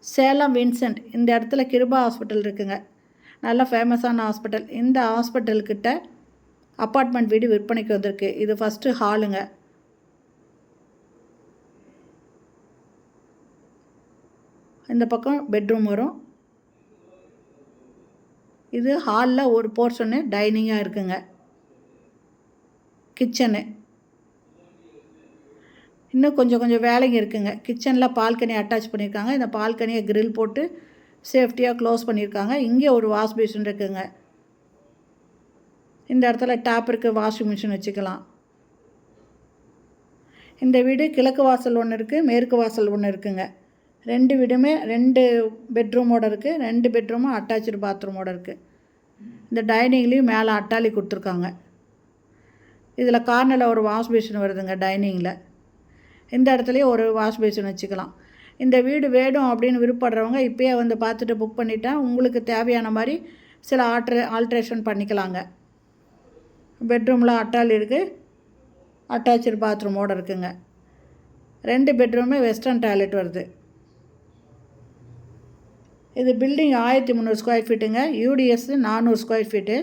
Salem Vincent இந்த இடத்துல Kripa hospital இருக்குங்க. நல்ல ஃபேமஸான ஹாஸ்பிட்டல். இந்த ஹாஸ்பிட்டல்கிட்ட அப்பார்ட்மெண்ட் வீடு விற்பனைக்கு வந்திருக்கு. இது ஃபஸ்ட்டு ஹாலுங்க. இந்த பக்கம் பெட்ரூம் வரும். இது ஹாலில் ஒரு போர்ஷனு டைனிங்காக இருக்குங்க. கிச்சனு இன்னும் கொஞ்சம் வேலைங்க இருக்குங்க. கிச்சனில் பால்கனி அட்டாச் பண்ணியிருக்காங்க. இந்த பால்கனியை கிரில் போட்டு சேஃப்டியாக க்ளோஸ் பண்ணியிருக்காங்க. இங்கே ஒரு வாஷ் பேஷன் இருக்குங்க. இந்த இடத்துல டேப் இருக்குது, வாஷிங் மிஷின் வச்சுக்கலாம். இந்த வீடு கிழக்கு வாசல் ஒன்று இருக்குது, மேற்கு வாசல் ஒன்று இருக்குங்க. 2 வீடுமே 2 பெட்ரூமோடு இருக்குது. 2 பெட்ரூமும் அட்டாச்சு பாத்ரூமோடு இருக்குது. இந்த டைனிங்லேயும் மேலே அட்டாலி கொடுத்துருக்காங்க. இதில் கார்னரில் ஒரு வாஷ் பேஷன் வருதுங்க டைனிங்கில். இந்த இடத்துலையும் ஒரு வாஷ் பேஷன் வச்சுக்கலாம். இந்த வீடு வேணும் அப்படின்னு விருப்பப்படுறவங்க இப்போயே வந்து பார்த்துட்டு புக் பண்ணிட்டா உங்களுக்கு தேவையான மாதிரி சில ஆல்ட்ரேஷன் பண்ணிக்கலாங்க. பெட்ரூமில் அட்டாலி இருக்குது, அட்டாச்சு பாத்ரூமோடு இருக்குங்க. 2 பெட்ரூமே வெஸ்டர்ன் டாய்லெட் வருது. இது பில்டிங் 1300 ஸ்கொயர் ஃபீட்டுங்க. UDS 400 square feet.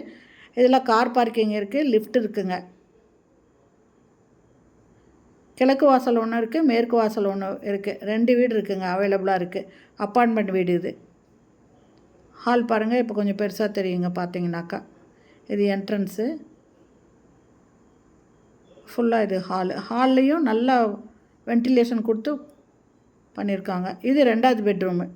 இதில் கார் பார்க்கிங் இருக்குது, லிஃப்ட் இருக்குங்க. கிழக்கு வாசல் ஒன்று இருக்குது, மேற்கு வாசல் ஒன்று இருக்குது. 2 வீடு இருக்குங்க, அவைலபிளாக இருக்குது. அப்பார்ட்மெண்ட் வீடு இது. ஹால் பாருங்கள், இப்போ கொஞ்சம் பெருசாக தெரியுங்க பார்த்தீங்கன்னாக்கா. இது என்ட்ரன்ஸு. ஃபுல்லாக இது ஹால்லையும் நல்லா வென்டிலேஷன் கொடுத்து பண்ணியிருக்காங்க. இது 2வது பெட்ரூமு.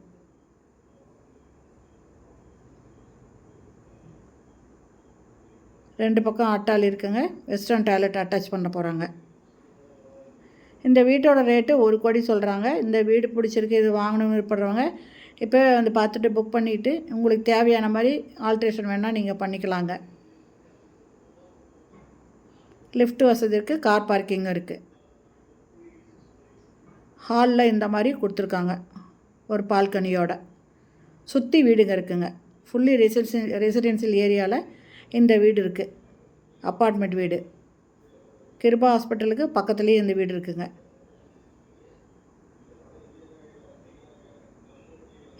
ரெண்டு பக்கம் அட்டாலி இருக்குங்க. வெஸ்டர்ன் டாய்லெட் அட்டாச் பண்ண போகிறாங்க. இந்த வீட்டோட ரேட்டு 1 கோடி சொல்கிறாங்க. இந்த வீடு பிடிச்சிருக்கு, இது வாங்கணும்னு விருப்பப்படுறவங்க இப்போவே வந்து பார்த்துட்டு புக் பண்ணிவிட்டு உங்களுக்கு தேவையான மாதிரி ஆல்ட்ரேஷன் வேணால் நீங்கள் பண்ணிக்கலாங்க. லிஃப்ட் வசதி இருக்குது, கார் பார்க்கிங்கும் இருக்குது. ஹாலில் இந்த மாதிரி கொடுத்துருக்காங்க ஒரு பால்கனியோட. சுற்றி வீடுங்க இருக்குங்க. ஃபுல்லி ரெசிடென்சியல் ஏரியாவில் இந்த வீடு இருக்குது. அப்பார்ட்மெண்ட் வீடு. கிருபா ஹாஸ்பிட்டலுக்கு பக்கத்துலேயே இந்த வீடு இருக்குங்க.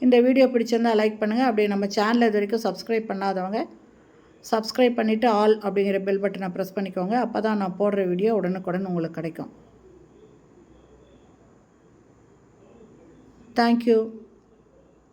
இந்த வீடியோ பிடிச்சிருந்தால் லைக் பண்ணுங்கள். அப்படியே நம்ம சேனலை இது வரைக்கும் சப்ஸ்கிரைப் பண்ணாதவங்க சப்ஸ்கிரைப் பண்ணிவிட்டு ஆல் அப்படிங்கிற பெல் பட்டனை ப்ரெஸ் பண்ணிக்கோங்க. அப்போ தான் நான் போடுற வீடியோ உடனுக்குடன் உங்களுக்கு கிடைக்கும். தேங்க்யூ.